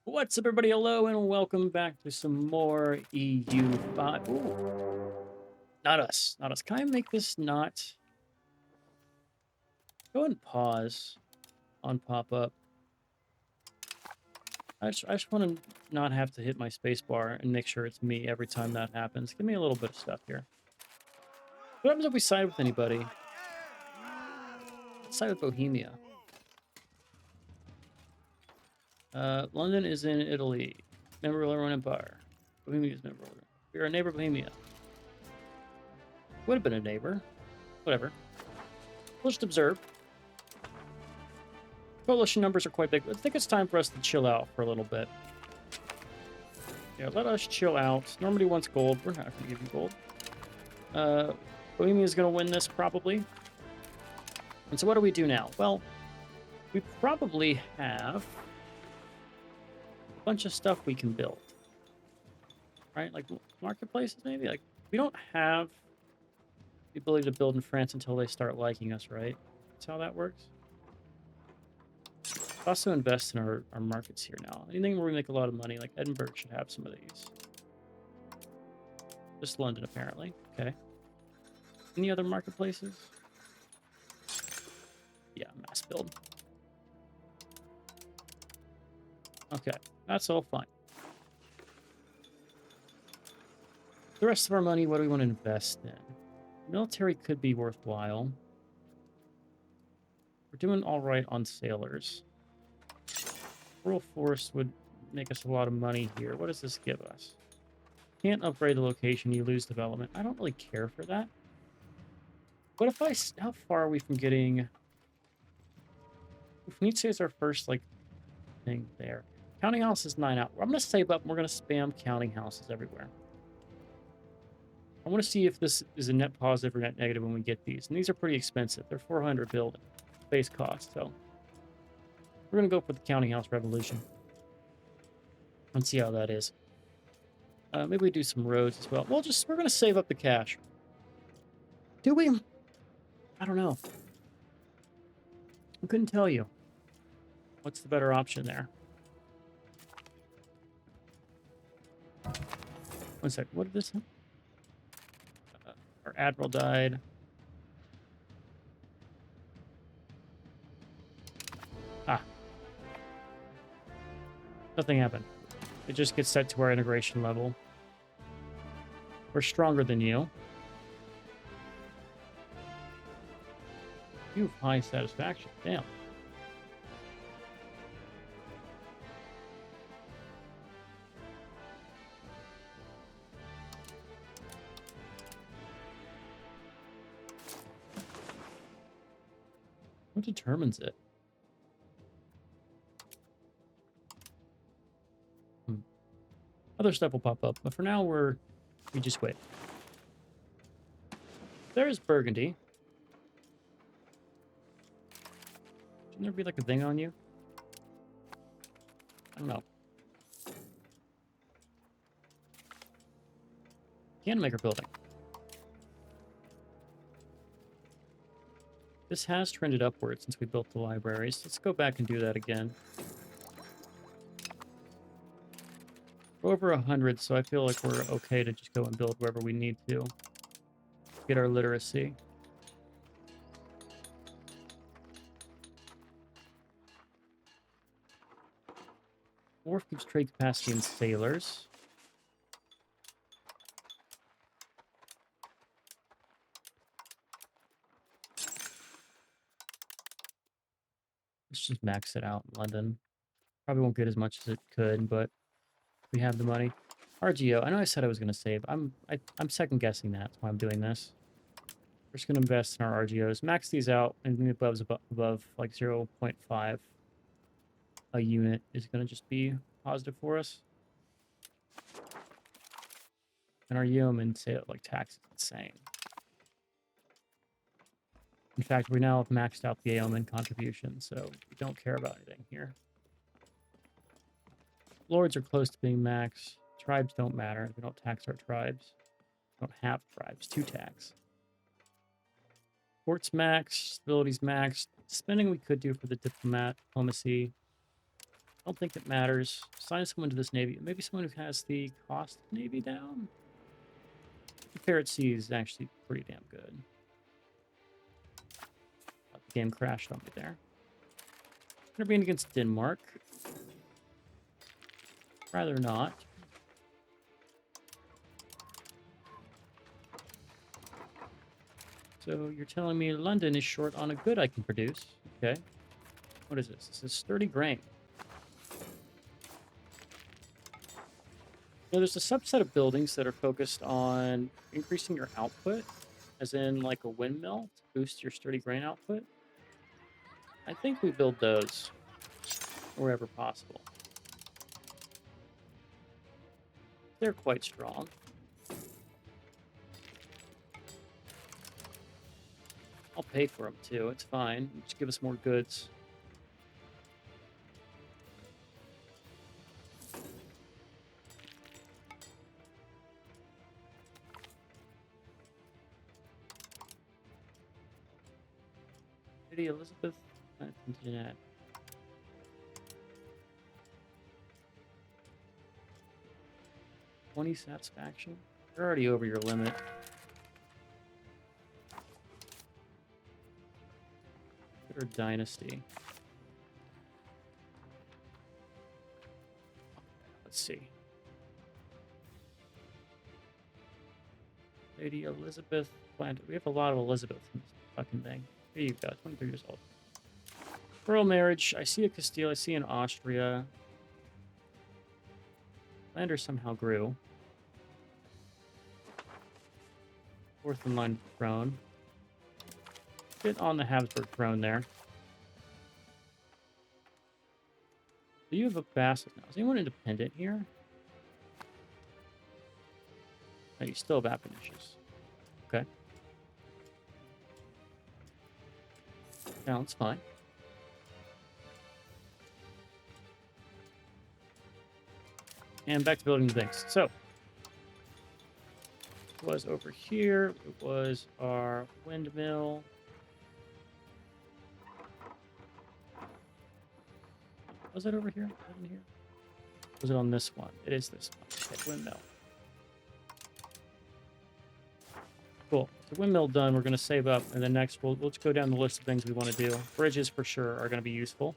What's up, everybody? Hello, and welcome back to some more EU5. Ooh, not us. Not us. Can I make this not... Go ahead and pause on pop-up. I just want to not have to hit my spacebar and make sure it's me every time that happens. Give me a little bit of stuff here. What happens if we side with anybody? Let's side with Bohemia. London is in Italy. Member of the Roman Empire. Bohemia is member of the... We are a neighbor of Bohemia. Would have been a neighbor. Whatever. We'll just observe. Coalition numbers are quite big. I think it's time for us to chill out for a little bit. Yeah, let us chill out. Normandy wants gold. We're not going to give you gold. Bohemia is going to win this, probably. And so what do we do now? Well, we probably have a bunch of stuff we can build. Right? Like marketplaces, maybe? Like, we don't have the ability to build in France until they start liking us, right? That's how that works. Also invest in our markets here now. Anything where we make a lot of money, like Edinburgh should have some of these. Just London, apparently. Okay. Any other marketplaces? Yeah, mass build. Okay, that's all fine. The rest of our money, what do we want to invest in? Military could be worthwhile. We're doing all right on sailors. Rural force would make us a lot of money here. What does this give us? Can't upgrade the location, you lose development. I don't really care for that. What if how far are we from getting... If we need to say it's our first, like, thing there. Counting house is 9 out. I'm going to save up and we're going to spam counting houses everywhere. I want to see if this is a net positive or net negative when we get these. And these are pretty expensive. They're 400 building. Base cost, so... We're going to go for the counting house revolution. And see how that is. Maybe we do some roads as well. We're going to save up the cash. Do we? I don't know. I couldn't tell you. What's the better option there? One sec. What did this... our admiral died. Ah. Nothing happened. It just gets set to our integration level. We're stronger than you. You have high satisfaction. Damn. What determines it? Other stuff will pop up, but for now we just wait. There's Burgundy. Shouldn't there be like a thing on you? I don't know. Can make a building. This has trended upwards since we built the libraries. Let's go back and do that again. We're over 100, so I feel like we're okay to just go and build wherever we need to. Get our literacy. Wharf keeps trade capacity in sailors. Let's just max it out in London. Probably won't get as much as it could, but we have the money. RGO. I know I said I was going to save. I'm second guessing that. That's why I'm doing this. We're just going to invest in our RGOs. Max these out, and above like 0.5 a unit is going to just be positive for us. And our yeoman say like tax is insane. In fact, we now have maxed out the yeoman contribution, so we don't care about anything here. Lords are close to being maxed. Tribes don't matter. We don't tax our tribes. We don't have tribes to tax. Ports maxed. Stability's maxed. Spending we could do for the diplomacy. Don't think it matters. Assign someone to this navy. Maybe someone who has the cost of navy down. Repair at sea is actually pretty damn good. The game crashed on me there. Intervene against Denmark. Rather not. So you're telling me London is short on a good I can produce. Okay. What is this? This is sturdy grain. Now, there's a subset of buildings that are focused on increasing your output, as in like a windmill to boost your sturdy grain output. I think we build those wherever possible. They're quite strong. I'll pay for them too. It's fine. Just give us more goods. Lady Elizabeth. Jeanette. $20 satisfaction. You're already over your limit. Or dynasty. Let's see. Lady Elizabeth planted. We have a lot of Elizabeth in this fucking thing. Here you go, 23 years old. Royal marriage. I see a Castile. I see an Austria. Flanders somehow grew. Fourth in line throne. Get on the Habsburg throne there. Do you have a vassal now? Is anyone independent here? Oh, you still have Appanages. Okay. That's fine. And back to building things. So, it was over here. It was our windmill. Was it over here? Was it in here? Was it on this one? It is this one. Okay, windmill. Cool. So windmill done. We're going to save up, and then next we'll just go down the list of things we want to do. Bridges for sure are going to be useful.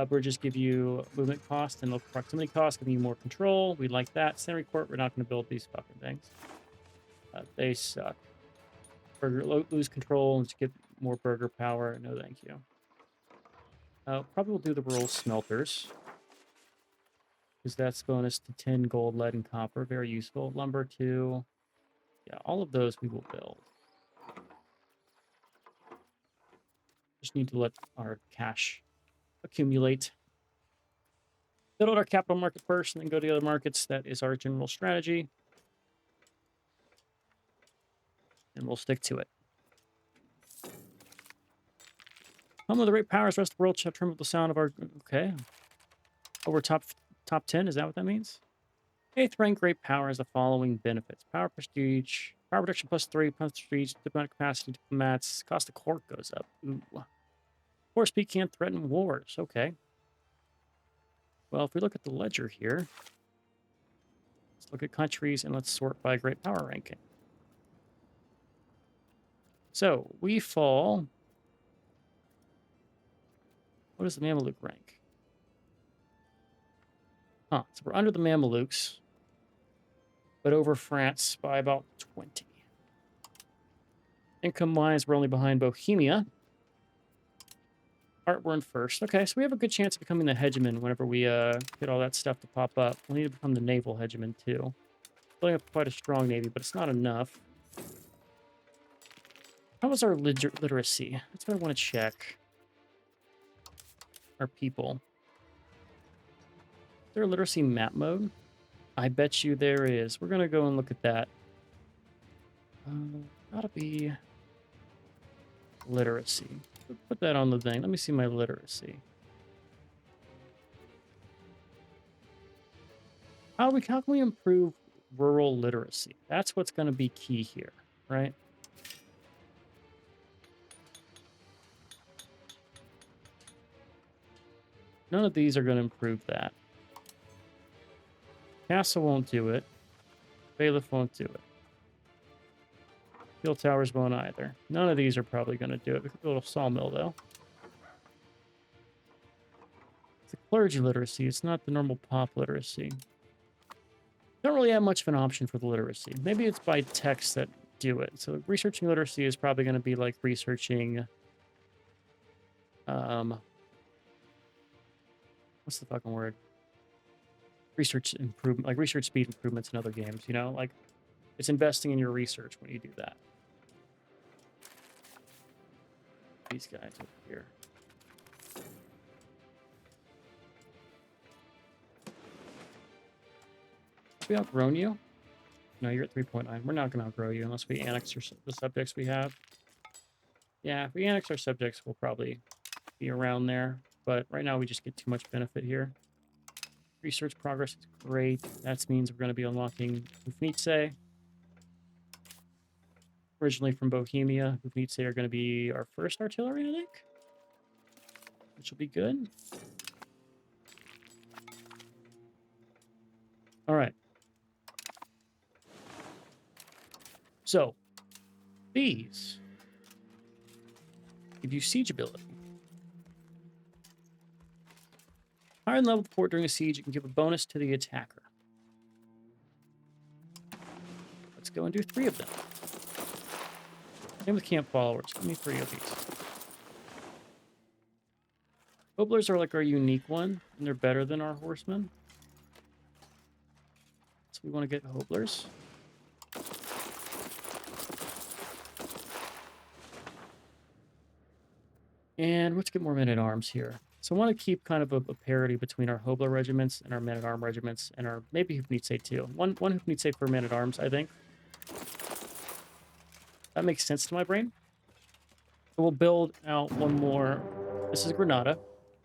Bridges give you movement cost and local proximity cost, giving you more control. We like that. Century Court, we're not going to build these fucking things. They suck. Burger, lose control and just get more burger power. No, thank you. Probably will do the rural smelters, because that's bonus to 10 gold, lead, and copper. Very useful. Lumber, too. Yeah, all of those we will build. Just need to let our cash accumulate. Build our capital market first, and then go to the other markets. That is our general strategy. And we'll stick to it. Some of the great powers, rest of the world shall tremble at the sound of our... Okay. Oh, we're top 10, is that what that means? 8th rank great power has the following benefits. Power prestige, power protection +3, prestige, diplomatic capacity, diplomats, cost of court goes up. Ooh. War speed can't threaten wars. Okay. Well, if we look at the ledger here, let's look at countries and let's sort by great power ranking. So, we fall... What is the Mameluke rank? Huh, so we're under the Mamelukes, but over France by about 20. Income-wise, we're only behind Bohemia. Art, we're in first. Okay, so we have a good chance of becoming the hegemon whenever we get all that stuff to pop up. We need to become the naval hegemon, too. Building up quite a strong navy, but it's not enough. How was our literacy? That's what I want to check. Our people. Is there a literacy map mode? I bet you there is. We're going to go and look at that. Gotta be literacy. Put that on the thing. Let me see my literacy. How can we improve rural literacy? That's what's going to be key here, right? None of these are going to improve that. Castle won't do it. Bailiff won't do it. Steel towers won't either. None of these are probably going to do it. We could build a sawmill, though. It's a clergy literacy. It's not the normal pop literacy. Don't really have much of an option for the literacy. Maybe it's by texts that do it. So researching literacy is probably going to be like researching... what's the fucking word? Research improvement, like research speed improvements in other games, you know? Like, it's investing in your research when you do that. These guys over here. Have we outgrown you? No, you're at 3.9. We're not going to outgrow you unless we annex the subjects we have. Yeah, if we annex our subjects, we'll probably be around there. But right now, we just get too much benefit here. Research progress is great. That means we're going to be unlocking Ufnitse. Originally from Bohemia. Ufnitse are going to be our first artillery, I think. Which will be good. All right. So, these give you siege ability. Higher than level fort during a siege, it can give a bonus to the attacker. Let's go and do 3 of them. Same with camp followers. Give me 3 of these. Hobblers are like our unique one, and they're better than our horsemen. So we want to get hobblers. And let's get more men-at-arms here. So I want to keep kind of a parity between our Hobler regiments and our men-at-arm regiments, and our maybe Hufnitse too. One Hufnitse for men-at-arms, I think. That makes sense to my brain. So we'll build out one more. This is Granada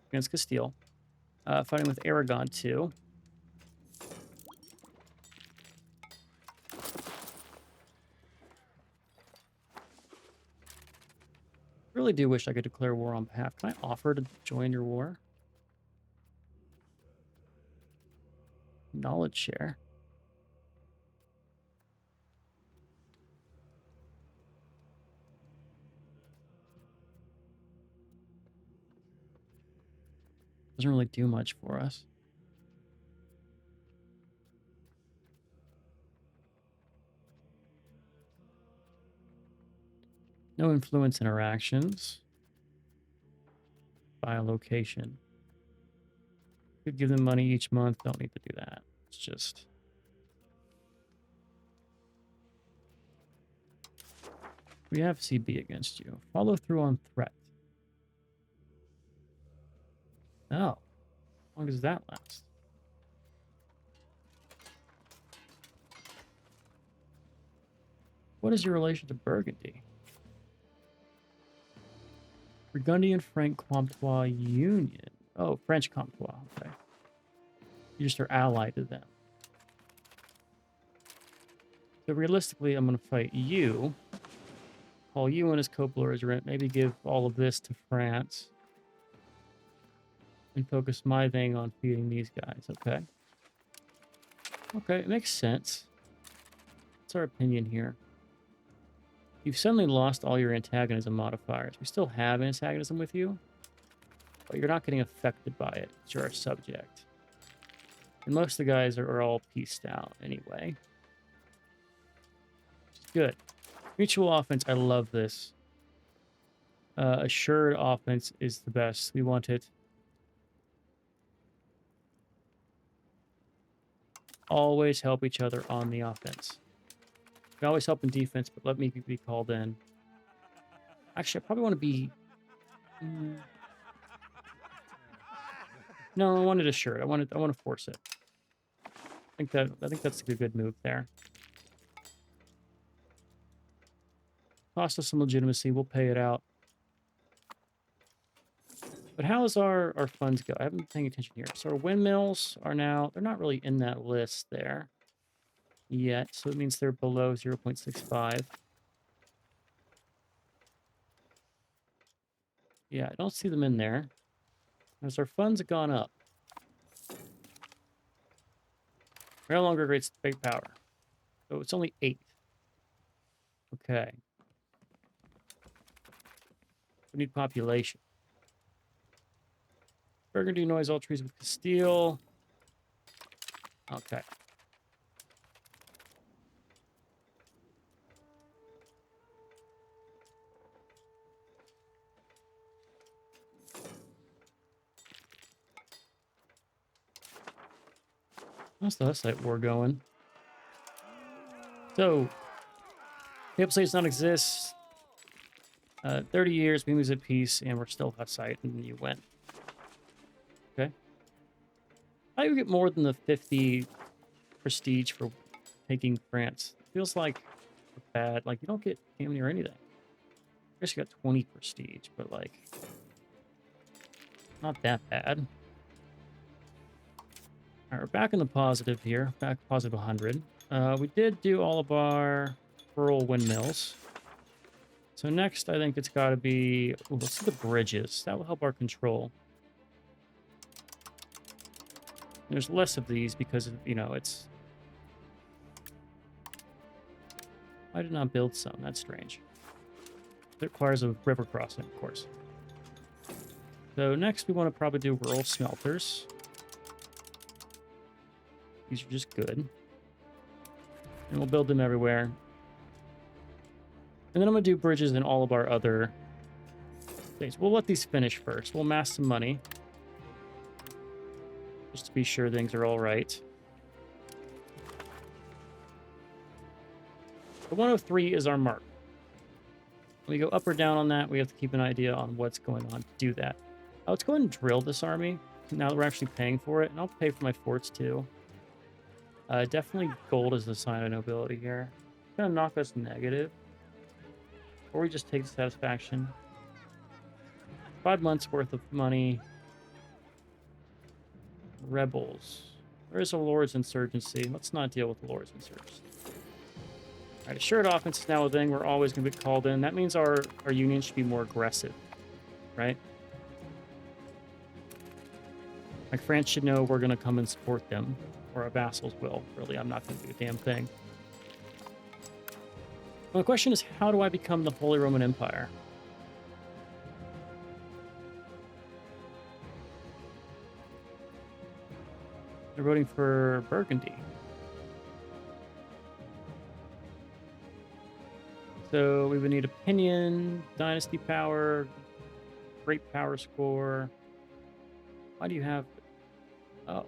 against Castile. Fighting with Aragon too. Really do wish I could declare war on behalf. Can I offer to join your war? Knowledge share. Doesn't really do much for us. No influence interactions. By a location. Could give them money each month. Don't need to do that. It's just... We have CB against you. Follow through on threat. Oh. How long does that last? What is your relation to Burgundy? Burgundian Frank Comtois Union. Oh, French Comtois. Okay. You just are allied to them. So realistically, I'm going to fight you. Call you in as co-belligerent. Maybe give all of this to France. And focus my thing on feeding these guys. Okay. Okay, it makes sense. What's our opinion here? You've suddenly lost all your antagonism modifiers. We still have antagonism with you, but you're not getting affected by it. You're our subject. And most of the guys are all pieced out anyway. Good. Mutual offense, I love this. Assured offense is the best. We want it. Always help each other on the offense. We can always help in defense, but let me be called in. Actually, I probably want to be... No, I wanted assured. I want to force it. I think that's a good move there. Cost us some legitimacy. We'll pay it out. But how is our funds go? I haven't been paying attention here. So our windmills are now... They're not really in that list there yet. So it means they're below 0.65. Yeah, I don't see them in there. As our funds have gone up, we're no longer a great state power. So it's only 8. Okay. We need population. Burgundy noise all trees with Castile. Okay. How's the Hussite War going? So, Papal States not exist. 30 years, we lose at peace, and we're still Hussite, and you win. Okay. How do you get more than the 50 prestige for taking France? Feels like bad. Like, you don't get Germany or anything. I guess you got 20 prestige, but, like, not that bad. All right, we're back in the positive here. Back positive 100. We did do all of our rural windmills. So next, I think it's got to be... Ooh, let's do the bridges. That will help our control. There's less of these because, you know, it's... I did not build some. That's strange. It requires a river crossing, of course. So next, we want to probably do rural smelters. These are just good. And we'll build them everywhere. And then I'm going to do bridges in all of our other things. We'll let these finish first. We'll amass some money. Just to be sure things are all right. The 103 is our mark. When we go up or down on that, we have to keep an idea on what's going on to do that. Let's go ahead and drill this army. Now that we're actually paying for it. And I'll pay for my forts too. Definitely gold is the sign of nobility here. It's going to knock us negative. Or we just take the satisfaction. 5 months worth of money. Rebels. There is a Lord's Insurgency. Let's not deal with the Lord's Insurgency. All right, assured offense is now a thing. We're always going to be called in. That means our union should be more aggressive, right? Like, France should know we're going to come and support them. Or our vassals will. Really, I'm not going to do a damn thing. Well, the question is, how do I become the Holy Roman Empire? They're voting for Burgundy. So we would need opinion, dynasty power, great power score. Why do you have... Oh.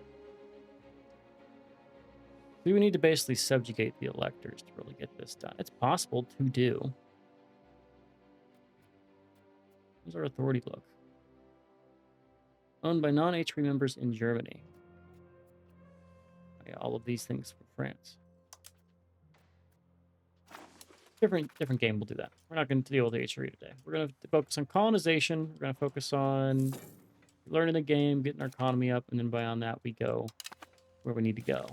We would need to basically subjugate the electors to really get this done. It's possible to do. How does our authority look? Owned by non-HRE members in Germany. Yeah, all of these things from France. Different game will do that. We're not going to deal with HRE today. We're going to focus on colonization. We're going to focus on learning the game, getting our economy up, and then beyond that, we go where we need to go.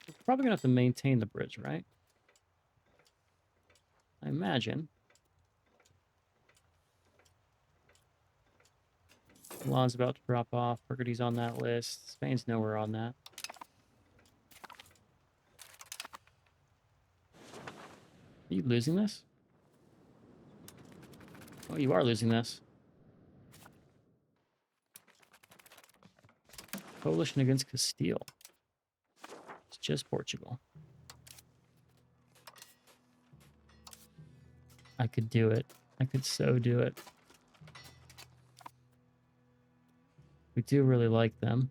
We're probably going to have to maintain the bridge, right? I imagine. Milan's about to drop off. Burgundy's on that list. Spain's nowhere on that. Are you losing this? Oh, you are losing this. Coalition against Castile. It's just Portugal. I could do it. I could so do it. We do really like them.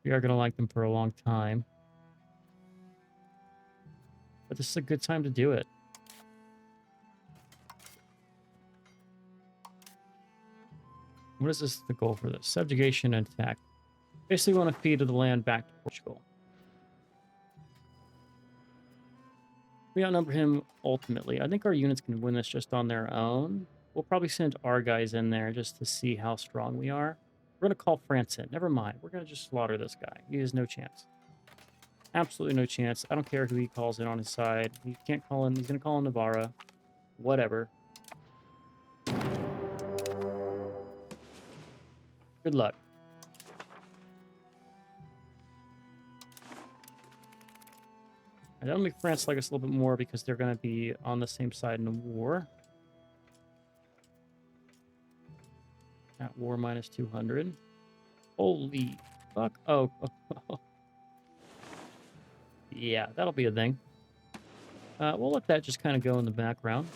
We are going to like them for a long time. But this is a good time to do it. What is this, the goal for this? Subjugation and attack. Basically want to feed the land back to Portugal. We outnumber him ultimately. I think our units can win this just on their own. We'll probably send our guys in there just to see how strong we are. We're going to call France in. Never mind. We're going to just slaughter this guy. He has no chance. Absolutely no chance. I don't care who he calls in on his side. He can't call in. He's going to call in Navarra. Whatever. Good luck. And that'll make France like us a little bit more because they're going to be on the same side in the war. At war minus 200. Holy fuck. Oh. Yeah, that'll be a thing. We'll let that just kind of go in the background.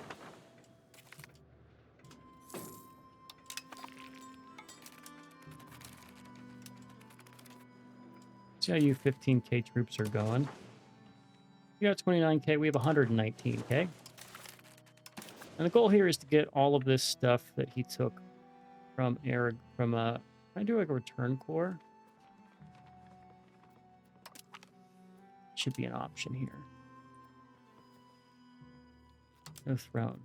See how you 15k troops are going. You got 29k, we have 119k. And the goal here is to get all of this stuff that he took from Eric, can I do like a return core? Should be an option here. No throne.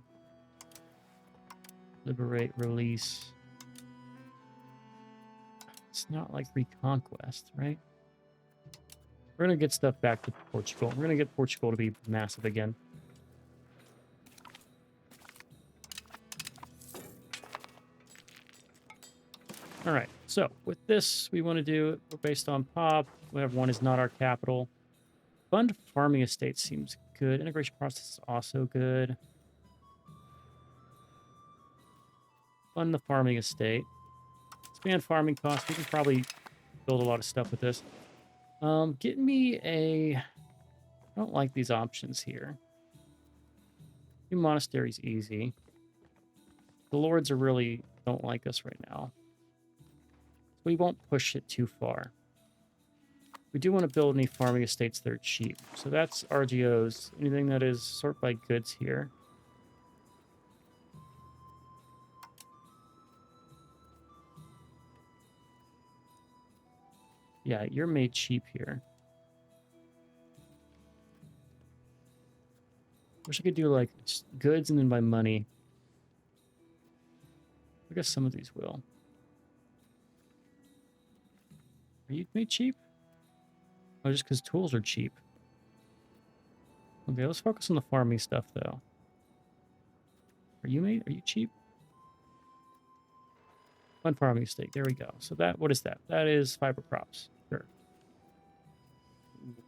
Liberate, release. It's not like reconquest, right? We're going to get stuff back to Portugal. We're going to get Portugal to be massive again. All right, so with this, we want to do it based on pop. Whatever one is not our capital. Fund farming estate seems good. Integration process is also good. Fund the farming estate. Expand farming costs. We can probably build a lot of stuff with this. Get me a... I don't like these options here. New monastery's easy. The lords are really don't like us right now. So we won't push it too far. We do want to build any farming estates that are cheap. So that's RGOs. Anything that is sort by goods here. Yeah, you're made cheap here. Wish I could do like goods and then buy money. I guess some of these will. Are you made cheap? Oh, just because tools are cheap. Okay, let's focus on the farming stuff though. Are you cheap? One farming estate. There we go. So that, what is that? That is fiber crops. Sure.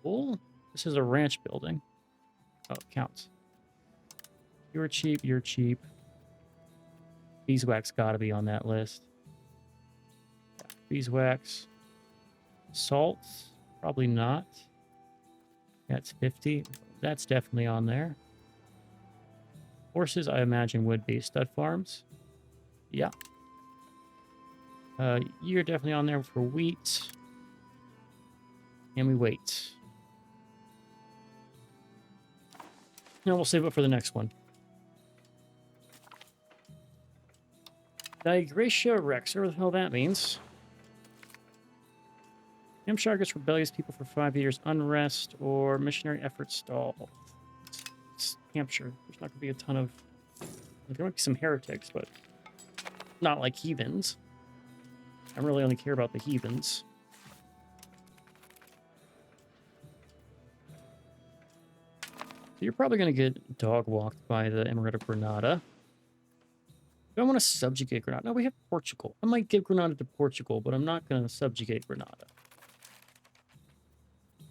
Wool? This is a ranch building. Oh, it counts. You're cheap. You're cheap. Beeswax got to be on that list. Yeah, beeswax. Salt? Probably not. That's 50. That's definitely on there. Horses, I imagine, would be. Stud farms? Yeah. You're definitely on there for wheat. And we wait. Now we'll save it for the next one. Digratio Rex, whatever the hell that means. Hampshire gets rebellious people for 5 years. Unrest or missionary efforts stall. It's Hampshire. There's not going to be a ton of... There might be some heretics, but not like heathens. I really only care about the heathens. So you're probably going to get dog-walked by the Emirate of Granada. Do I want to subjugate Granada? No, we have Portugal. I might give Granada to Portugal, but I'm not going to subjugate Granada.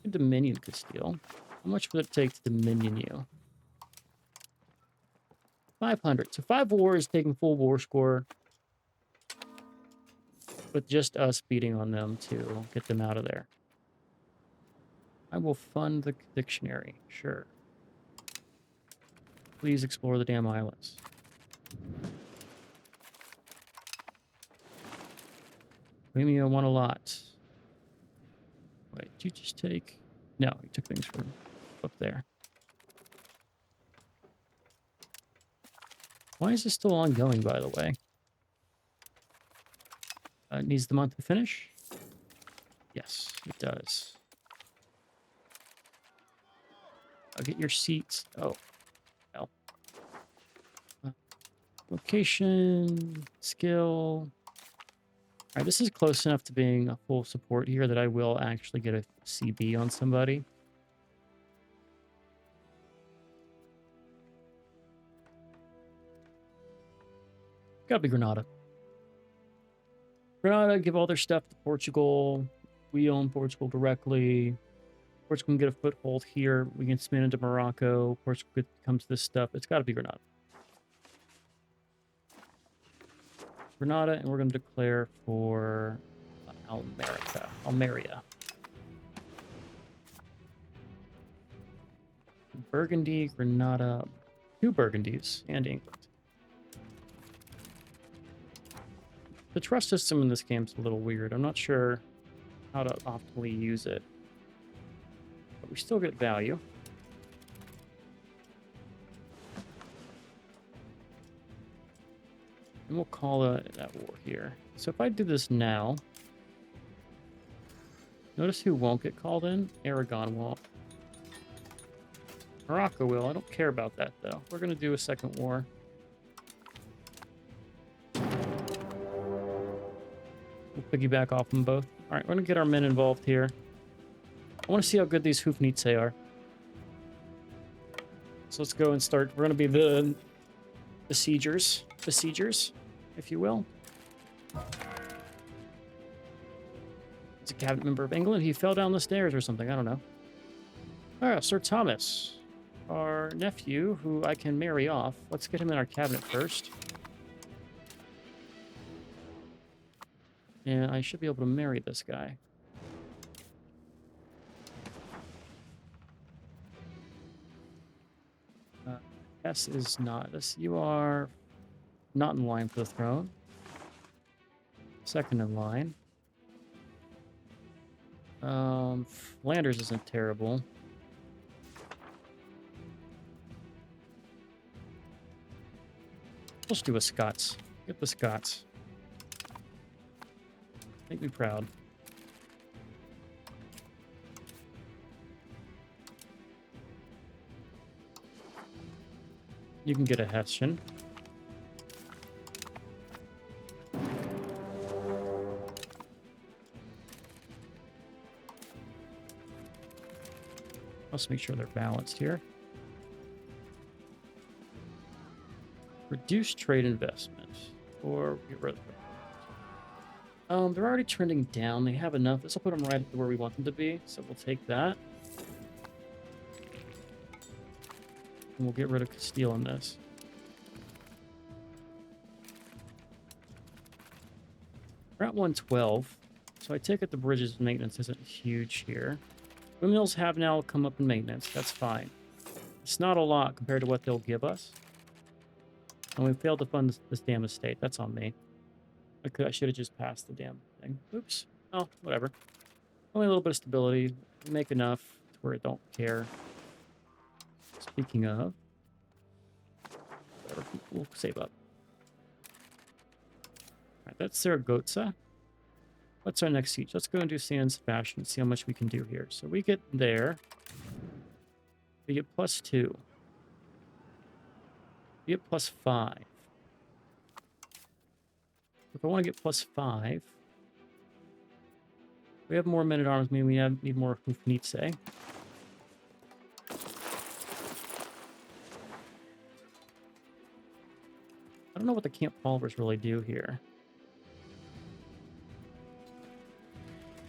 Dominion Castile. How much would it take to dominion you? 500. So 5 wars, taking full war score. With just us beating on them to get them out of there. I will fund the dictionary. Sure. Please explore the damn islands. Bohemia won a lot. Wait, did you just take... No, you took things from up there. Why is this still ongoing, by the way? It needs the month to finish? Yes, it does. I'll get your seats. Oh, hell. Location, skill. All right, this is close enough to being a full support here that I will actually get a CB on somebody. gotta be Granada. Granada, give all their stuff to Portugal. We own Portugal directly. Portugal can get a foothold here. We can spin into Morocco. Portugal comes to this stuff. It's got to be Granada. Granada, and we're going to declare for Almeria. Burgundy, Granada, 2 Burgundies, and England. The trust system in this game is a little weird. I'm not sure how to optimally use it. But we still get value. And we'll call that war here. So if I do this now, notice who won't get called in? Aragon won't. Morocco will. I don't care about that, though. We're going to do a second war. We'll piggyback off them both. All right, we're going to get our men involved here. I want to see how good these Hoofnitze are. So let's go and start. We're going to be the besiegers, if you will. He's a cabinet member of England. He fell down the stairs or something. I don't know. All right, Sir Thomas, our nephew, who I can marry off. Let's get him in our cabinet first. And I should be able to marry this guy. S is not this. You are not in line for the throne. Second in line. Flanders isn't terrible. Let's do a Scots. Get the Scots. Make me proud. You can get a Hessian. Let's make sure they're balanced here. Reduce trade investment. Or get rid of them. They're already trending down. They have enough. This will put them right where we want them to be. So we'll take that. And we'll get rid of Castile in this. We're at 112. So I take it the bridges maintenance isn't huge here. Windmills have now come up in maintenance. That's fine. It's not a lot compared to what they'll give us. And we failed to fund this damn estate. That's on me. I should have just passed the damn thing. Oops. Oh, whatever. Only a little bit of stability. We make enough to where it don't care. Speaking of, whatever, we'll save up. All right, that's Zaragoza. What's our next siege? Let's go and do San Sebastian and see how much we can do here. So we get there. We get +2. We get +5. If I want to get +5, we have more men-at-arms, meaning we need more Hoofnitze. I don't know what the camp followers really do here.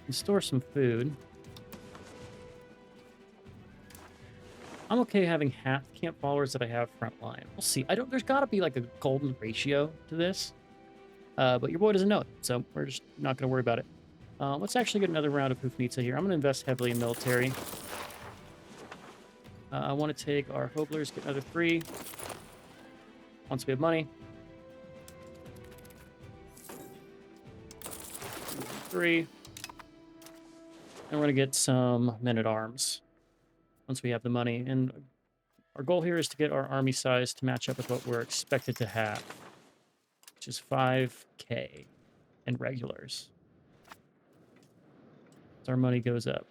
We store some food. I'm okay having half camp followers that I have front line. We'll see. There's got to be like a golden ratio to this. But your boy doesn't know it, so we're just not going to worry about it. Let's actually get another round of Hoofnitze here. I'm going to invest heavily in military. I want to take our Hoblers, get another 3. Once we have money. 3. And we're going to get some men-at-arms once we have the money. And our goal here is to get our army size to match up with what we're expected to have, which is 5K in regulars. So our money goes up.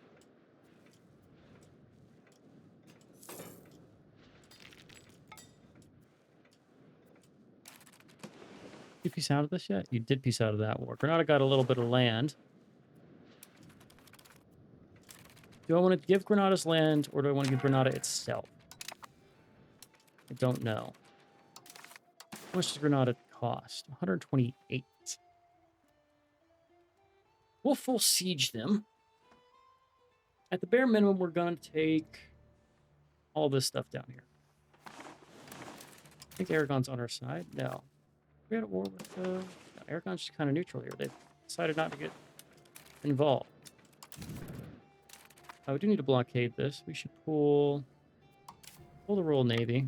Did you piece out of this yet? You did piece out of that war. Granada got a little bit of land. Do I want to give Granada's land, or do I want to give Granada itself? I don't know. How much does Granada cost? 128. We'll full siege them. At the bare minimum, we're going to take all this stuff down here. I think Aragon's on our side. No. We had a war with... No, Aragon's just kind of neutral here. They've decided not to get involved. We do need to blockade this. We should pull the Royal Navy.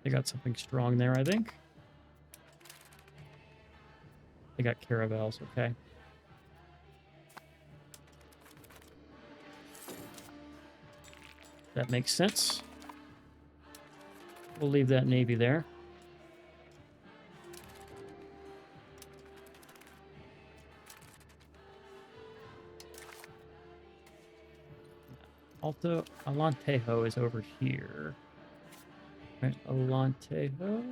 They got something strong there, I think. They got caravels, okay. That makes sense. We'll leave that navy there. Alto Alantejo is over here. Right, Alantejo.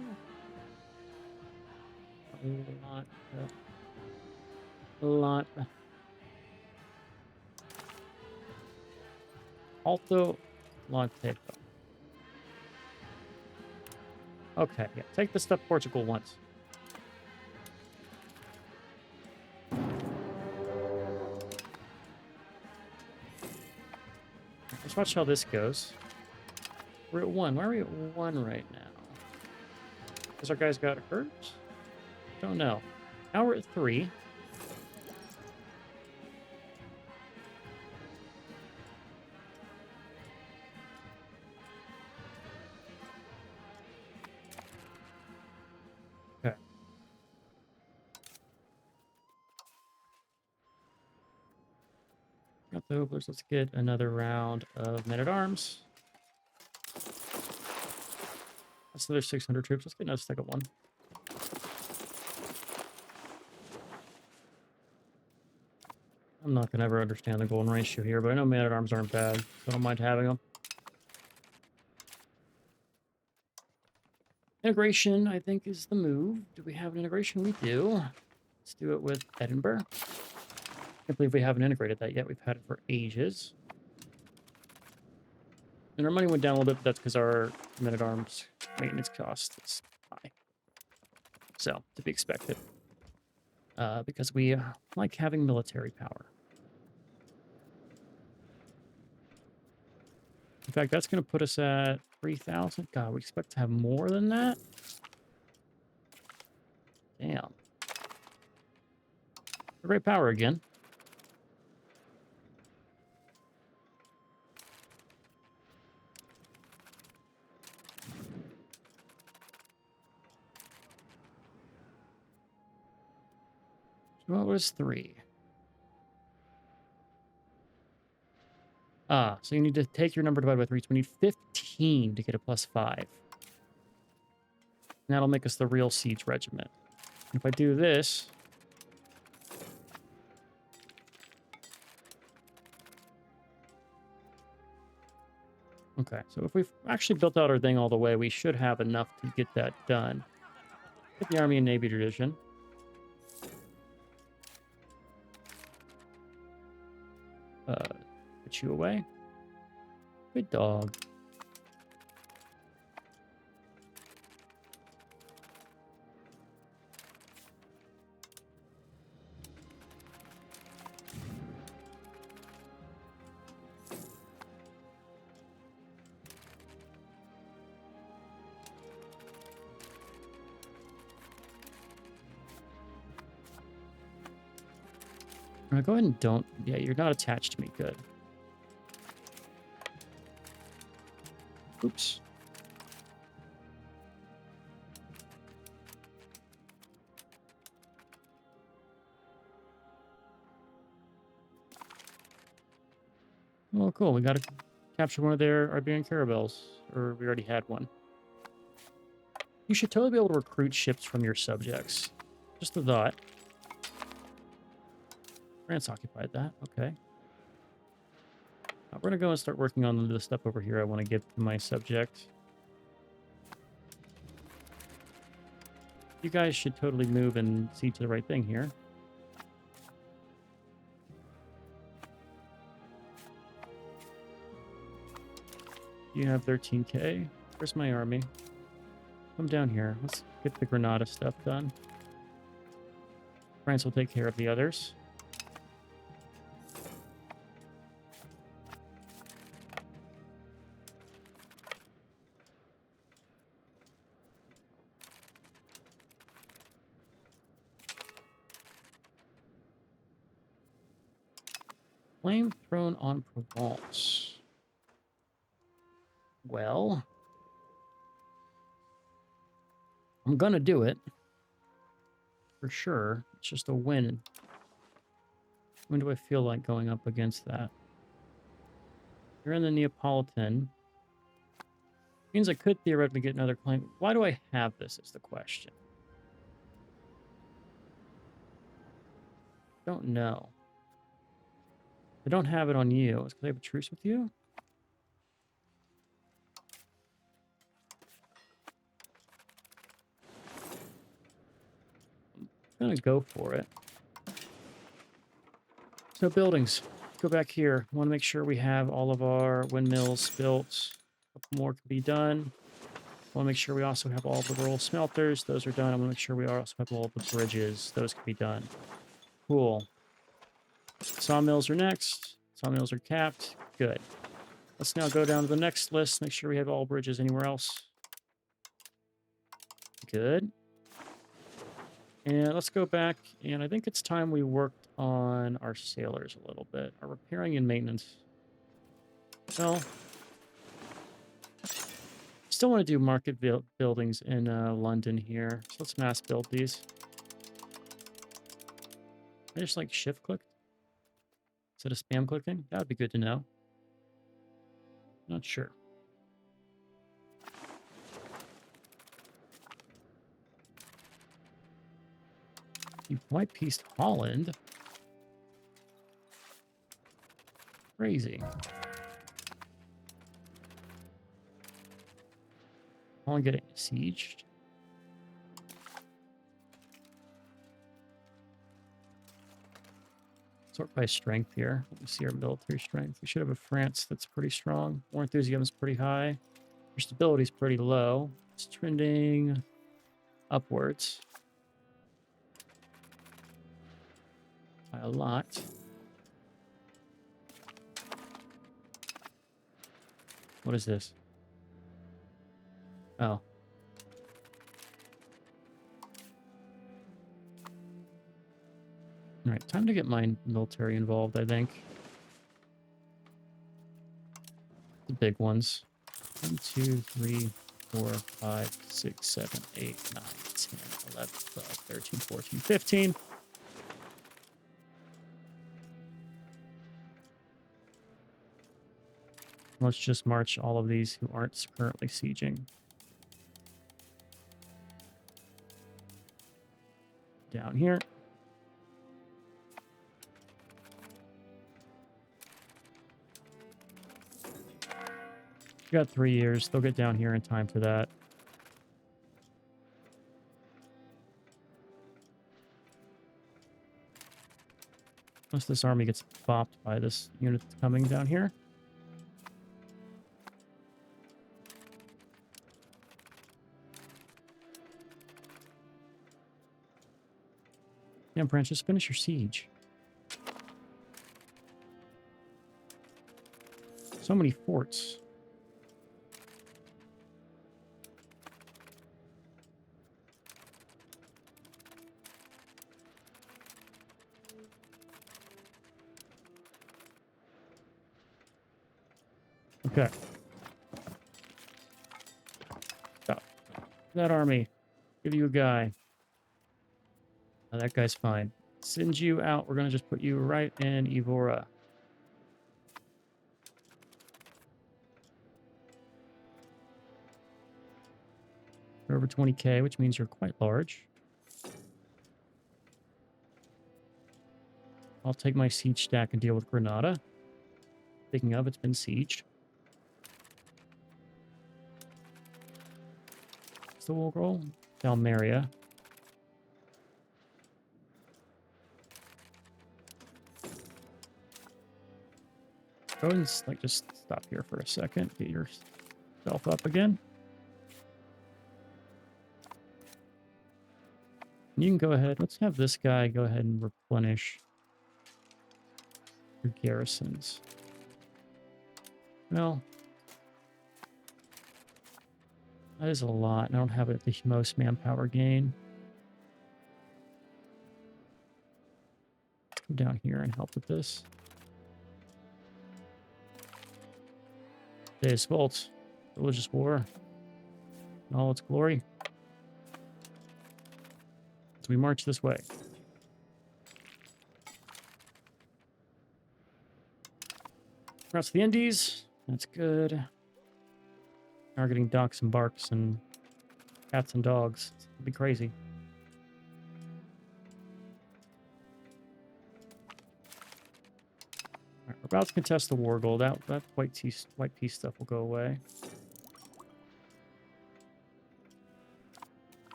Alto Alantejo. Okay, yeah. Take the stuff Portugal wants. Let's watch how this goes. We're at 1. Why are we at 1 right now? Because our guys got hurt? Don't know. Now we're at 3. Okay. Got the Hooplers. Let's get another round of men-at-arms. That's another 600 troops. Let's get another second one. I'm not going to ever understand the golden ratio here, but I know man-at-arms aren't bad, so I don't mind having them. Integration, I think, is the move. Do we have an integration? We do. Let's do it with Edinburgh. I can't believe we haven't integrated that yet. We've had it for ages. And our money went down a little bit, but that's because our men-at-arms maintenance cost is high. So, to be expected. Because we like having military power. In fact, that's going to put us at 3,000. God, we expect to have more than that? Damn. Great power again. What was 3? So you need to take your number divided by 3. So we need 15 to get a +5. And that'll make us the real siege regiment. And if I do this... Okay, so if we've actually built out our thing all the way, we should have enough to get that done. Get the Army and Navy Division. Put you away. Good dog. Go ahead and don't... Yeah, you're not attached to me. Good. Oops. Oh, cool. We got to capture one of their Iberian caravels. Or we already had one. You should totally be able to recruit ships from your subjects. Just a thought. France occupied that. Okay. We're going to go and start working on the stuff over here I want to give to my subject. You guys should totally move and see to the right thing here. You have 13K. Where's my army? Come down here. Let's get the Granada stuff done. France will take care of the others. Flame thrown on Provence. Well, I'm gonna do it. For sure. It's just a win. When do I feel like going up against that? You're in the Neapolitan. Means I could theoretically get another claim. Why do I have this is the question. Don't know. I don't have it on you. Is because I have a truce with you? I'm gonna go for it. So buildings. Go back here. Want to make sure we have all of our windmills built. A couple more can be done. Want to make sure we also have all the rural smelters. Those are done. I want to make sure we also have all the bridges. Those can be done. Cool. Sawmills are next. Sawmills are capped. Good. Let's now go down to the next list. Make sure we have all bridges anywhere else. Good. And let's go back. And I think it's time we worked on our sailors a little bit. Our repairing and maintenance. Well, still want to do market buildings in London here. So let's mass build these. I just like shift click instead of spam clicking. That would be good to know. Not sure. You white pieced Holland. Crazy. Holland getting besieged. Sort by strength here. Let me see our military strength. We should have a France that's pretty strong. War enthusiasm is pretty high. Your stability is pretty low. It's trending upwards by a lot. What is this? Oh. All right, time to get my military involved, I think. The big ones. 1, 2, 3, 4, 5, 6, 7, 8, 9, 10, 11, 12, 13, 14, 15. Let's just march all of these who aren't currently sieging down here. We got 3 years. They'll get down here in time for that. Unless this army gets bopped by this unit that's coming down here. Damn, Branch, just finish your siege. So many forts. Okay. Stop. That army. Give you a guy. Oh, that guy's fine. Send you out. We're going to just put you right in Evora. You're over 20k, which means you're quite large. I'll take my siege stack and deal with Granada. Speaking of, it's been sieged. What's the war goal? Valmeria. Go ahead and like just stop here for a second. Get yourself up again. And you can go ahead. Let's have this guy go ahead and replenish your garrisons. Well, that is a lot. I don't have it the most manpower gain. Come down here and help with this. Today's Vault, religious war, in all its glory. As we march this way. Across the Indies, that's good. Targeting ducks and barks and cats and dogs. It'd be crazy. All right, we're about to contest the war goal. That white peace stuff will go away.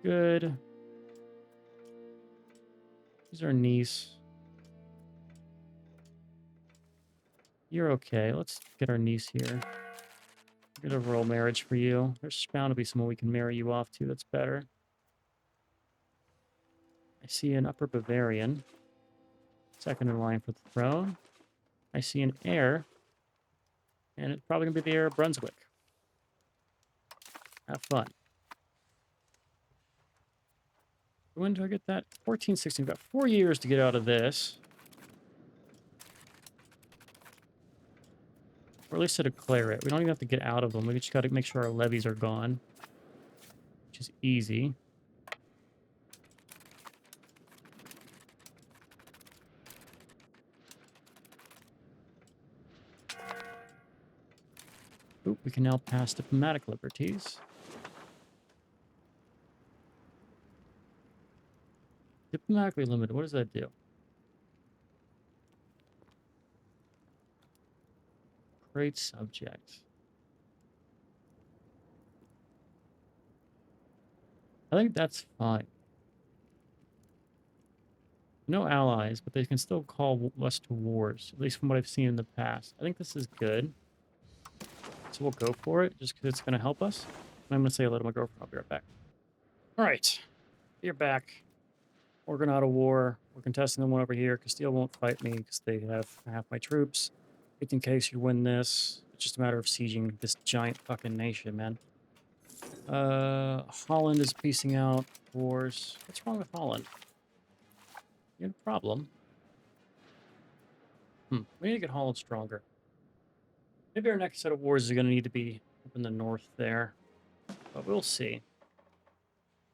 Good. Here's our niece. You're okay. Let's get our niece here. Get a royal marriage for you. There's bound to be someone we can marry you off to that's better. I see an Upper Bavarian. Second in line for the throne. I see an heir. And it's probably going to be the heir of Brunswick. Have fun. When do I get that? 1416. We've got 4 years to get out of this. Or at least to declare it. We don't even have to get out of them. We just got to make sure our levies are gone. Which is easy. Oop, we can now pass diplomatic liberties. Diplomatically limited. What does that do? Great subject. I think that's fine. No allies, but they can still call us to wars, at least from what I've seen in the past. I think this is good. So we'll go for it, just because it's going to help us. And I'm going to say hello to my girlfriend. I'll be right back. All right. You're back. We're going out of war. We're contesting the one over here. Castile won't fight me because they have half my troops. In case you win this, it's just a matter of sieging this giant fucking nation, man. Holland is piecing out wars. What's wrong with Holland? You have a problem. We need to get Holland stronger. Maybe our next set of wars is going to need to be up in the north there. But we'll see.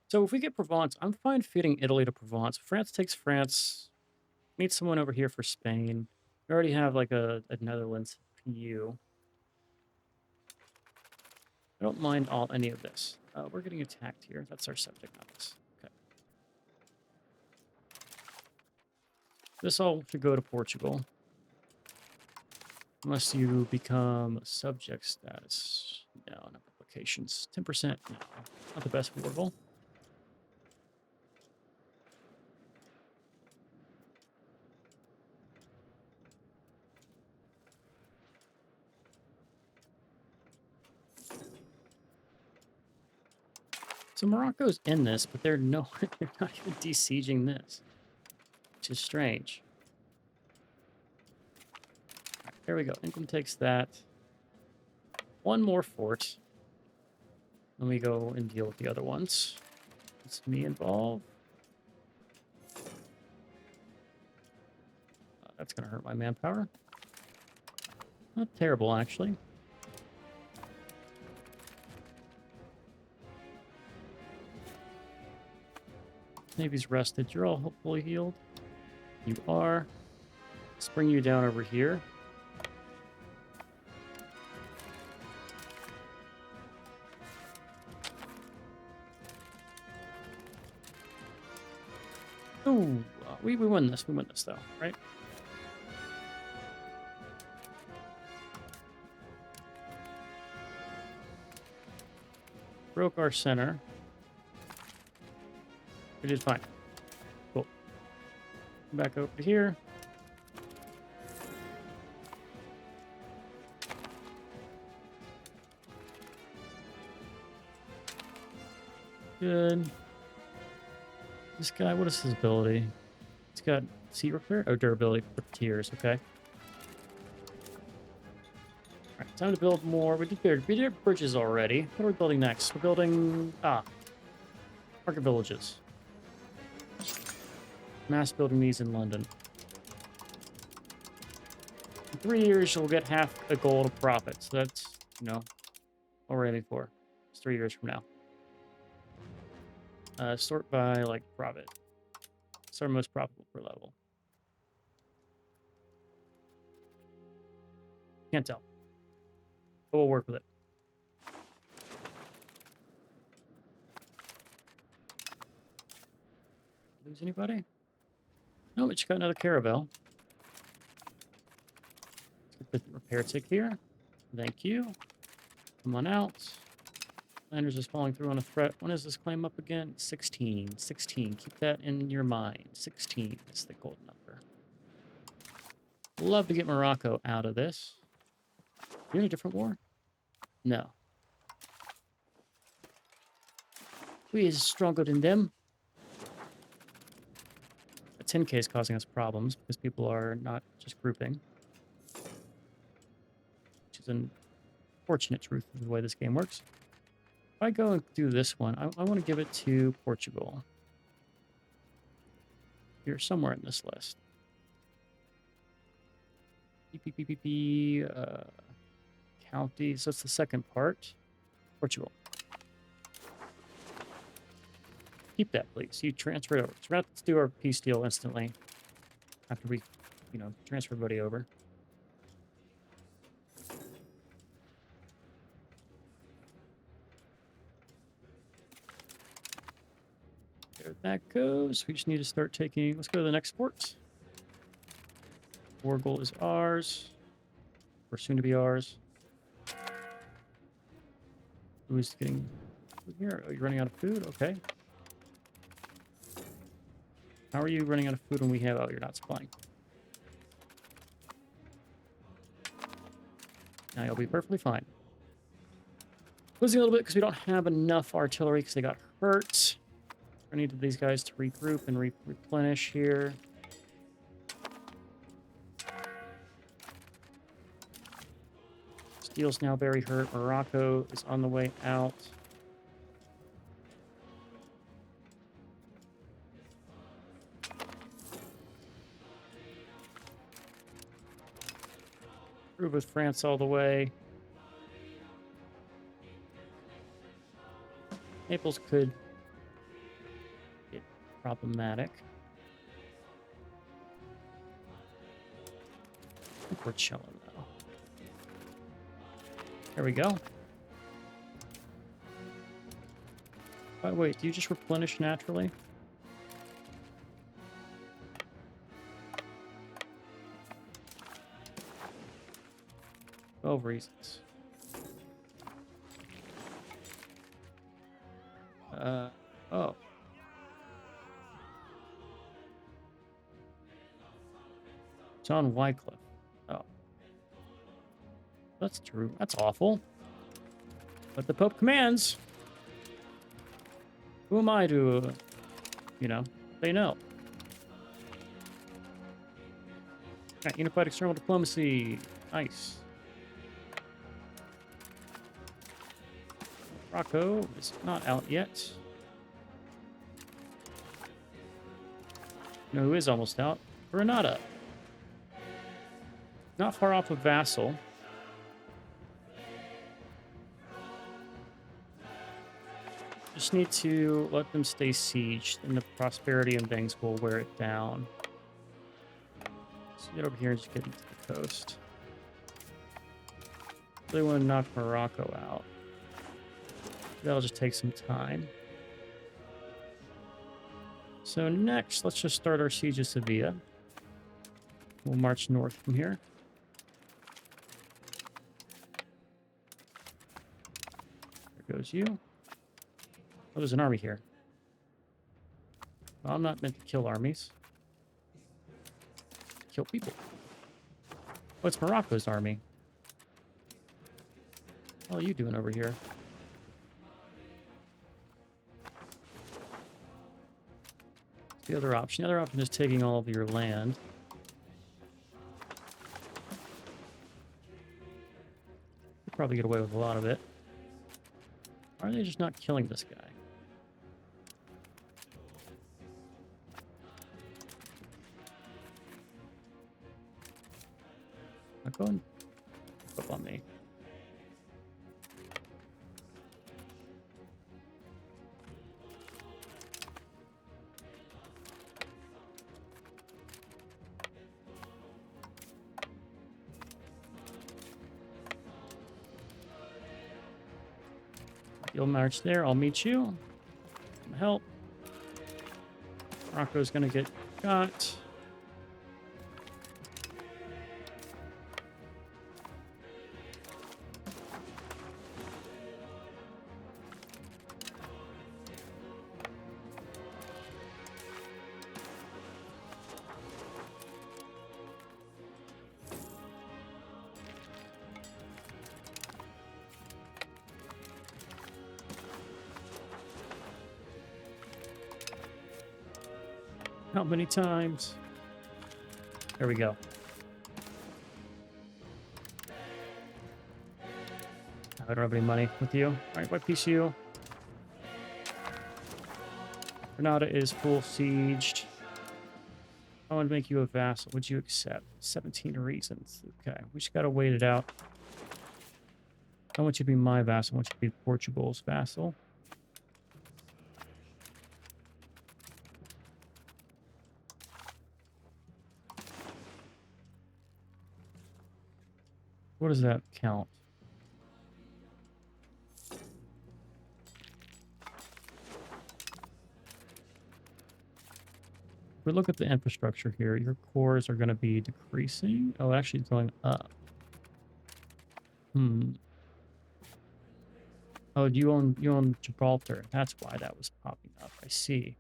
So if we get Provence, I'm fine feeding Italy to Provence. France takes France. Need someone over here for Spain. We already have like a Netherlands PU. I don't mind any of this. We're getting attacked here. That's our subject, not this. Okay. This all should go to Portugal. Unless you become subject status. No, not applications. 10%. No, not the best war goal. So Morocco's in this, but they're not even besieging this, which is strange. Right, there we go. England takes that. One more fort. Let me go and deal with the other ones. It's me involved. That's going to hurt my manpower. Not terrible, actually. Navy's rested. You're all hopefully healed. You are. Let's bring you down over here. Ooh, we win this. We win this, though, right? Broke our center. We did fine. Cool. Back over here. Good. This guy, what is his ability? He's got sea repair? Oh, durability for tiers. Okay. Alright, time to build more. We did bridges already. What are we building next? We're building... market villages. Mass building these in London. In 3 years, you'll get half a gold of profit. So that's, you know, what we're aiming for. It's 3 years from now. Sort by, like, profit. It's our most profitable per level. Can't tell. But we'll work with it. Lose anybody? No, but you got another caravel. Let's get the repair tick here. Thank you. Come on out. Landers is falling through on a threat. When is this claim up again? 16. 16. Keep that in your mind. 16 is the gold number. Love to get Morocco out of this. You're in a different war? No. We is stronger than them. A 10k is causing us problems because people are not just grouping. Which is an unfortunate truth of the way this game works. If I go and do this one, I want to give it to Portugal. Here, somewhere in this list. County. So it's the second part. Portugal. Keep that, please. You transfer it over. So let's do our peace deal instantly. After we, transfer everybody over. There that goes. We just need to start taking... Let's go to the next port. Portugal is ours. Or soon to be ours. Who's getting food here? Oh, you're running out of food? Okay. How are you running out of food when we have... Oh, you're not supplying. Now you'll be perfectly fine. Losing a little bit because we don't have enough artillery because they got hurt. I needed these guys to regroup and replenish here. Steel's now very hurt. Morocco is on the way out. Through with France all the way. Naples could get problematic. I think we're chilling though. There we go. By the way, do you just replenish naturally? 12 reasons. Oh. John Wycliffe. Oh. That's true. That's awful. But the Pope commands. Who am I to, say no? Alright, unified external diplomacy. Nice. Morocco is not out yet. You know who is almost out? Granada. Not far off of Vassal. Just need to let them stay sieged, and the prosperity and things will wear it down. So get over here and just get into the coast. Really want to knock Morocco out. That'll just take some time. So next, let's just start our siege of Sevilla. We'll march north from here. There goes you. Oh, there's an army here. Well, I'm not meant to kill armies. Kill people. Oh, it's Morocco's army. What are you doing over here? The other option? The other option is taking all of your land. Could probably get away with a lot of it. Why are they just not killing this guy? Not going up on me. You'll march there. I'll meet you. Help. Rocco's gonna get got. How many times? There we go. I don't have any money with you. All right, what piece you? Granada is full sieged. I want to make you a vassal. Would you accept? 17 reasons. Okay, we just got to wait it out. I want you to be my vassal. I want you to be Portugal's vassal. What does that count? If we look at the infrastructure here, your cores are going to be decreasing. Oh, actually it's going up. Oh, you own Gibraltar. That's why that was popping up. I see.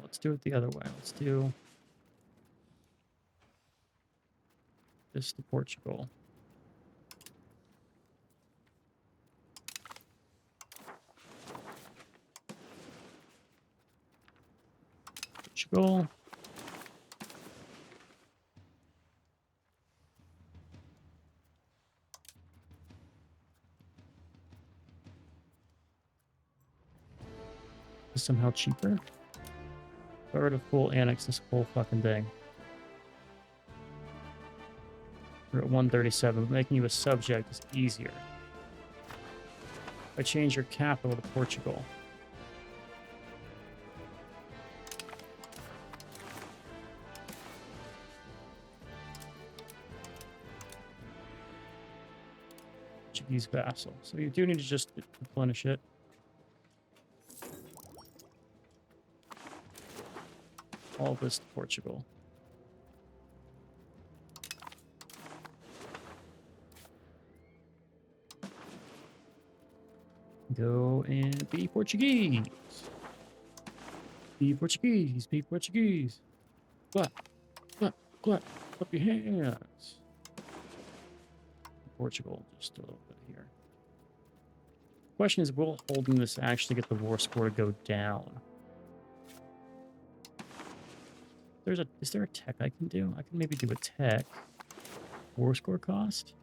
Let's do it the other way. Let's do this to Portugal. Portugal. Is somehow cheaper. If I were to full annex this whole fucking thing. We're at 137, but making you a subject is easier. If I change your capital to Portugal. Portuguese vassal. So you do need to just replenish it. All of this to Portugal. Go and be Portuguese. Be Portuguese. Be Portuguese. Clap. Clap. Clap. Clap your hands. Portugal, just a little bit here. Question is, will holding this actually get the war score to go down? Is there a tech I can do? I can maybe do a tech. War score cost?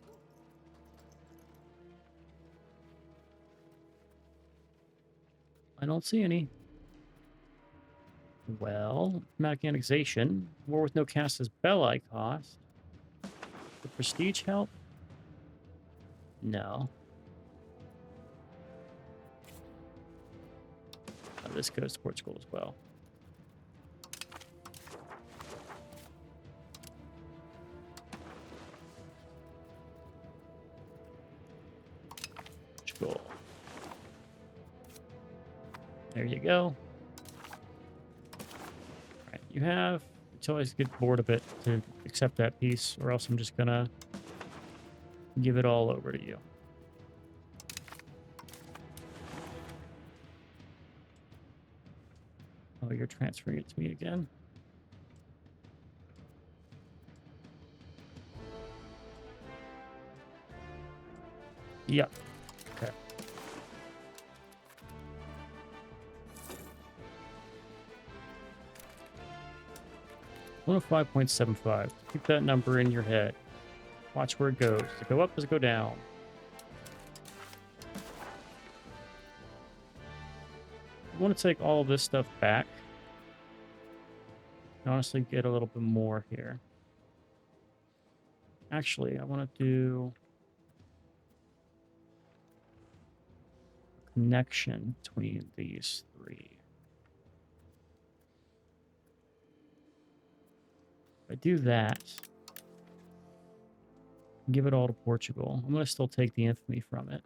I don't see any. Well, dramatic annexation. War with no casus belli cost. The prestige help? No. Oh, this goes to Portugal as well. Portugal. There you go. All right, you have until I get bored of it to accept that piece, or else I'm just gonna give it all over to you. Oh, you're transferring it to me again. Yep. Okay. 105.75. Keep that number in your head. Watch where it goes. Does it go up? Does it go down? I want to take all of this stuff back. And honestly, get a little bit more here. Actually, I want to do a connection between these three. If I do that, give it all to Portugal. I'm going to still take the infamy from it.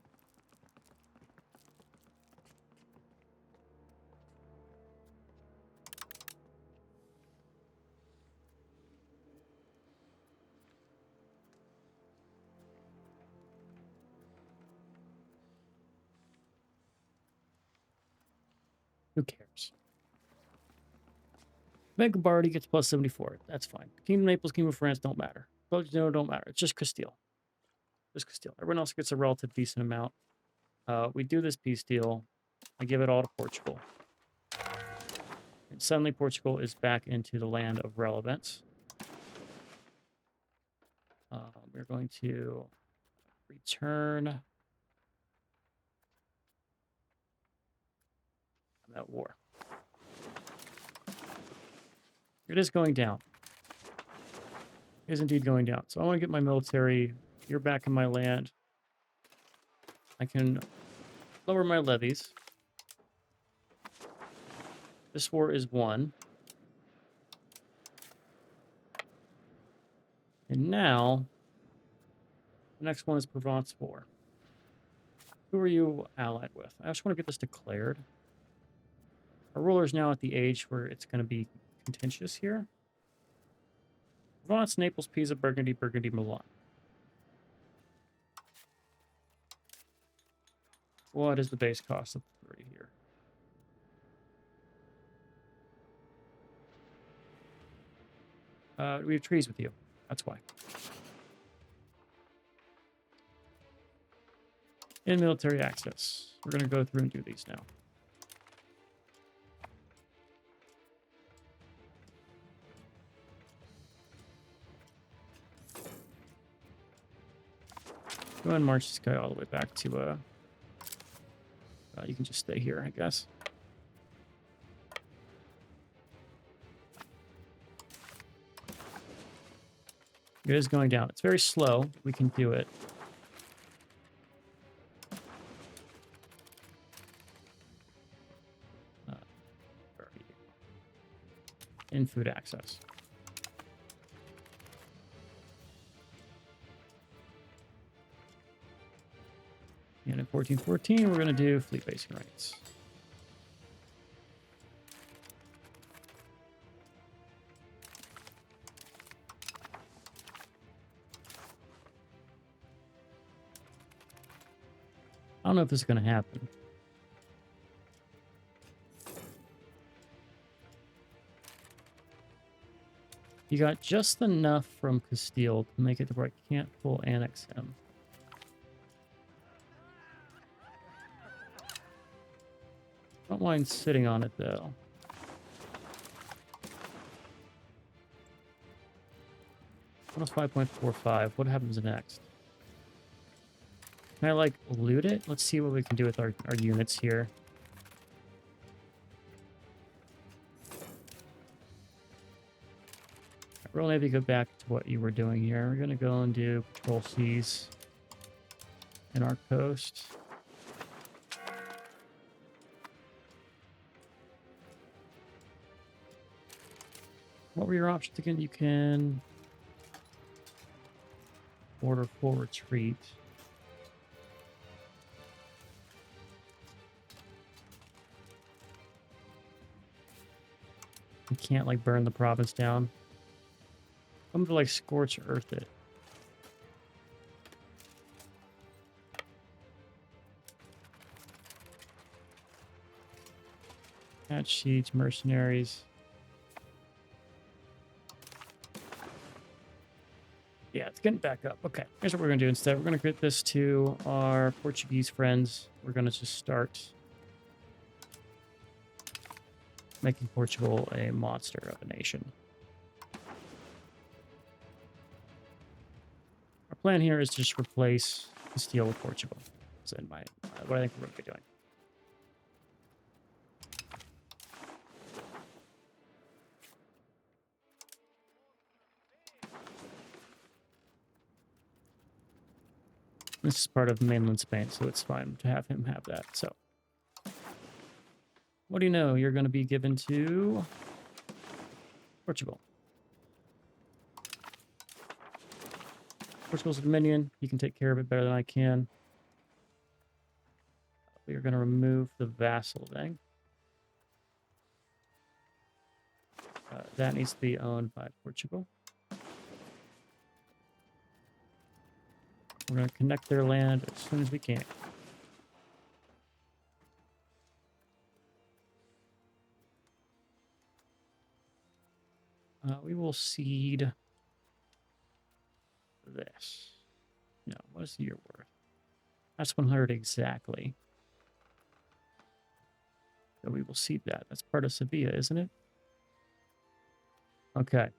Who cares? Bank of Bardi gets plus 74. That's fine. Kingdom of Naples, Kingdom of France don't matter. But you know, don't matter. It's just Castile. Just Castile. Everyone else gets a relative decent amount. We do this peace deal. I give it all to Portugal. And suddenly Portugal is back into the land of relevance. We're going to return that war. It is going down. It is indeed going down. So I want to get my military. You're back in my land. I can lower my levies. This war is won. And now, the next one is Provence War. Who are you allied with? I just want to get this declared. Our ruler is now at the age where it's going to be contentious here. Provence, Naples, Pisa, Burgundy, Milan. What is the base cost of 3 here? We have trees with you. That's why. In military access. We're going to go through and do these now. Go ahead and march this guy all the way back to, you can just stay here, I guess. It is going down. It's very slow. We can do it. In food access. And in 1414, we're going to do fleet basing rights. I don't know if this is going to happen. You got just enough from Castile to make it to where I can't full annex him. Don't mind sitting on it, though. Minus 5.45. What happens next? Can I, like, loot it? Let's see what we can do with our units here. We'll maybe go back to what you were doing here. We're going to go and do patrol seas in our coast. What were your options again? You can order full retreat. You can't, like, burn the province down. I'm going to, like, scorch earth it. Catch sheets, mercenaries. Yeah, it's getting back up. Okay, here's what we're going to do instead. We're going to get this to our Portuguese friends. We're going to just start making Portugal a monster of a nation. Our plan here is to just replace Castile with Portugal. That's in what I think we're going to be doing. This is part of mainland Spain, so it's fine to have him have that. So, what do you know? You're going to be given to Portugal. Portugal's a dominion. He can take care of it better than I can. We are going to remove the vassal thing. That needs to be owned by Portugal. We're going to connect their land as soon as we can. We will cede this. No, what is your worth? That's 100 exactly. So we will cede that. That's part of Sevilla, isn't it? Okay.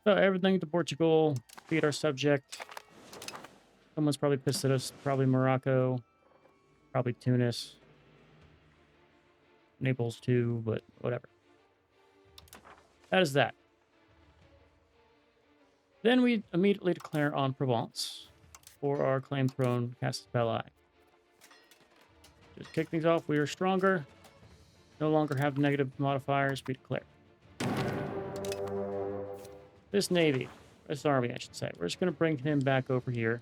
So everything to Portugal. Feed our subject. Someone's probably pissed at us. Probably Morocco. Probably Tunis. Naples too, but whatever. That is that. Then we immediately declare on Provence for our claim throne, Cassis Belli. Just kick things off. We are stronger. No longer have negative modifiers. We declare. This navy, this army, I should say. We're just going to bring him back over here.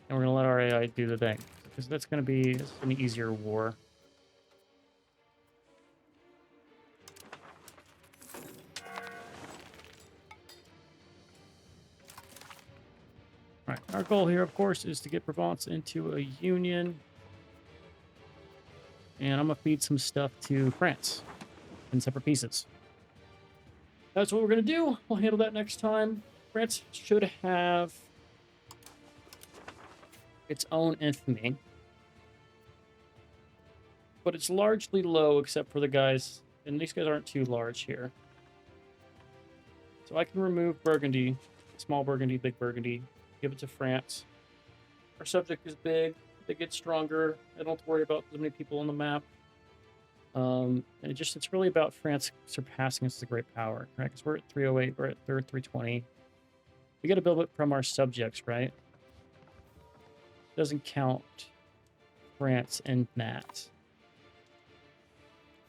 And we're going to let our AI do the thing. Because that's going to be an easier war. All right, our goal here, of course, is to get Provence into a union. And I'm going to feed some stuff to France in separate pieces. That's what we're going to do. We'll handle that next time. France should have its own infamy. But it's largely low except for the guys. And these guys aren't too large here. So I can remove Burgundy. Small Burgundy, big Burgundy. Give it to France. Our subject is big. They get stronger. I don't have to worry about so many people on the map. And it's really about France surpassing us as a great power, right? Because we're at 308, we're at 320. We got to build it from our subjects, right? Doesn't count France in that.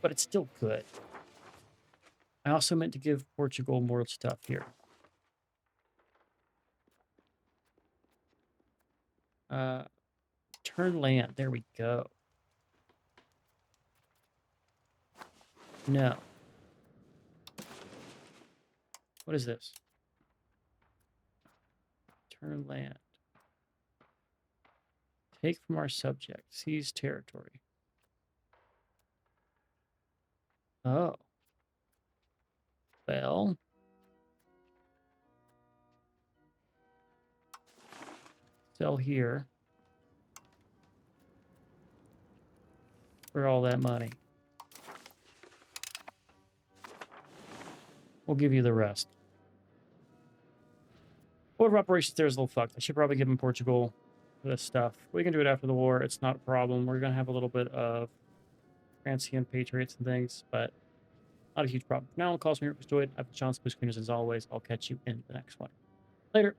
But it's still good. I also meant to give Portugal more stuff here. Turn land. There we go. No. What is this? Turn land. Take from our subject. Seize territory. Oh. Well. Sell here. For all that money. We'll give you the rest. Order of operations there is a little fucked. I should probably give him Portugal this stuff. We can do it after the war. It's not a problem. We're going to have a little bit of Francian patriots and things, but not a huge problem. Now, it calls me Europe Destroyed. I've been Sean Spookscreeners as always. I'll catch you in the next one. Later.